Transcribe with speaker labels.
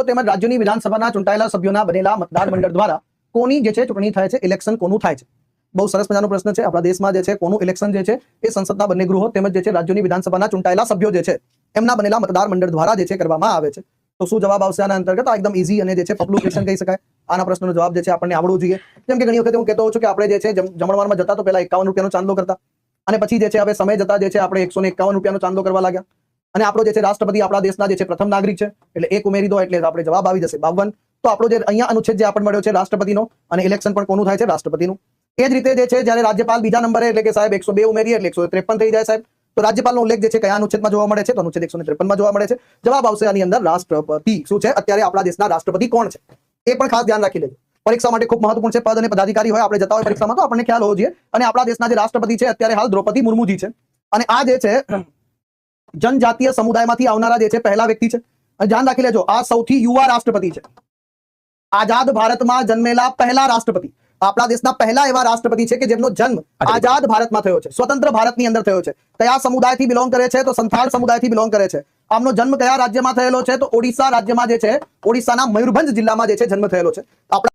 Speaker 1: તેમજ રાજ્યની વિધાનસભાના ચૂંટાયેલા સભ્યોના બનેલા મતદાર મંડળ દ્વારા કોની જે છે ચૂંટણી થાય છે, ઇલેક્શન કોનું થાય છે? બહુ સરસ મજાનો પ્રશ્ન છે. આપણા દેશમાં જે છે કોનું ઇલેક્શન જે છે એ સંસદના બંને ગૃહો તેમજ જે છે રાજ્યોની વિધાનસભાના ચૂંટાયેલા સભ્યો જે છે એમના બનેલા મતદાર મંડળ દ્વારા જે છે કરવામાં આવે છે. તો શું જવાબ આવશે આના અંતર્ગત? આ એકદમ ઈઝી અને જે છે પપલું ક્વેશ્ચન કહી શકાય. આના પ્રશ્નનો જવાબ જે છે આપણને આવડવું જોઈએ. જેમ કે ઘણી વખત હું કહેતો હોઉં છું કે આપણે જે છે જમણવારમાં જતા તો પહેલા 51 રૂપિયાનો ચાંદલો કરતા, અને પછી જે છે હવે સમય જતા જે છે આપણે 151 રૂપિયાનો ચાંદલો કરવા લાગ્યા. અને આપણો જે છે રાષ્ટ્રપતિ આપણા દેશના જે છે પ્રથમ નાગરિક છે, એટલે એક ઉમેરી દો એટલે આપણે જવાબ આવી જશે 52. તો આપણો જે અહીંયા અનુચ્છેદ જે આપણને મળ્યો છે રાષ્ટ્રપતિનો, અને ઇલેક્શન પણ કોનું થાય છે? રાષ્ટ્રપતિનું. એ જ રીતે જે છે જ્યારે રાજ્યપાલ બીજા નંબરે એટલે કે સાહેબ 102 ઉમેરીએ એટલે 153 થઈ જાય સાહેબ. તો રાજ્યપાલનો ઉલ્લેખ જે છે કયા અનુચ્છેદમાં જોવા મળે છે? તો અનુચ્છેદ 153 માં જોવા મળે છે. જવાબ આવશે આની અંદર રાષ્ટ્રપતિ. શું છે? અત્યારે આપણા દેશના રાષ્ટ્રપતિ કોણ છે એ પણ ખાસ ધ્યાન રાખી લેજો. પરીક્ષા માટે ખૂબ મહત્વપૂર્ણ છે. પદ અને પદાધિકારી હોય આપણે જતા હોય પરીક્ષામાં તો આપણને ખ્યાલ હોવો જોઈએ. અને આપણા દેશના જે રાષ્ટ્રપતિ છે અત્યારે હાલ દ્રૌપદી મુર્મુજી છે. અને આ જે છે જનજાતીય સમુદાયમાંથી આવનારા જે છે પહેલા વ્યક્તિ છે. અને ધ્યાન રાખી લેજો, આ સૌથી યુવા રાષ્ટ્રપતિ છે. આઝાદ ભારતમાં જન્મેલા પહેલા રાષ્ટ્રપતિ, આપણા દેશના પહેલા એવા રાષ્ટ્રપતિ છે કે જેમનો જન્મ આઝાદ ભારતમાં થયો છે, સ્વતંત્ર ભારતની અંદર થયો છે. કયા સમુદાયથી બિલોંગ કરે છે? તો સંથાલ સમુદાયથી બિલોંગ કરે છે. આમનો જન્મ કયા રાજ્યમાં થયેલો છે? તો ઓડિશા રાજ્યમાં જે છે, ઓડિશાના મયુરભંજ જિલ્લામાં જે છે જન્મ થયેલો છે. આપણા